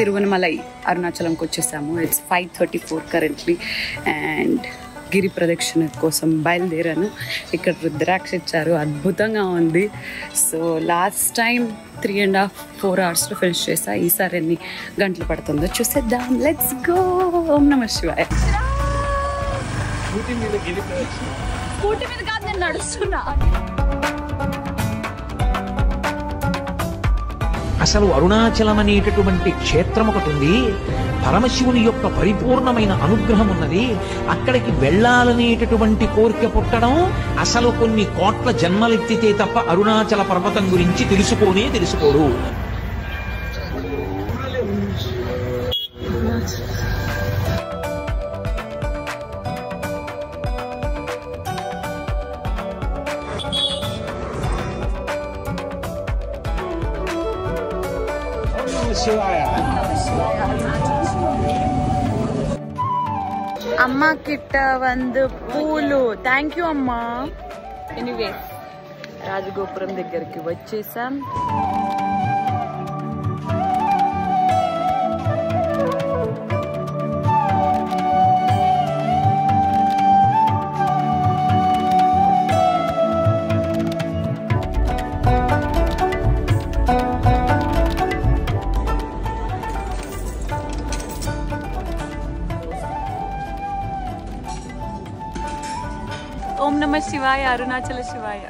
తిరువనమలై అరుణాచలంకి వచ్చేసాము. It's 5:34 currently. And గిరి ప్రదక్షిణ కోసం బయలుదేరాను. ఇక్కడ రుద్రాక్ష ఇచ్చారు, అద్భుతంగా ఉంది. సో లాస్ట్ టైం 3.5-4 అవర్స్లో ఫినిష్ చేసా. ఈసారి ఎన్ని గంటలు పడుతుందో చూసేద్దాం. Let's go. ఓం నమః శివాయ. స్కూటీ మీద కాదు, నేను నడుస్తున్నా. అసలు అరుణాచలం అనేటటువంటి క్షేత్రం ఒకటి ఉంది. పరమశివుని యొక్క పరిపూర్ణమైన అనుగ్రహం ఉన్నది. అక్కడికి వెళ్ళాలనేటటువంటి కోరిక పుట్టడం అసలు కొన్ని కోట్ల జన్మలెత్తితే తప్ప అరుణాచల పర్వతం గురించి తెలుసుకోడు. అమ్మ కిట్ట వందు పూలు. థ్యాంక్ యూ అమ్మా. ఎనీవే రాజగోపురం దగ్గరికి వచ్చేసాం. ఓం నమః శివాయ. అరుణాచల శివాయ.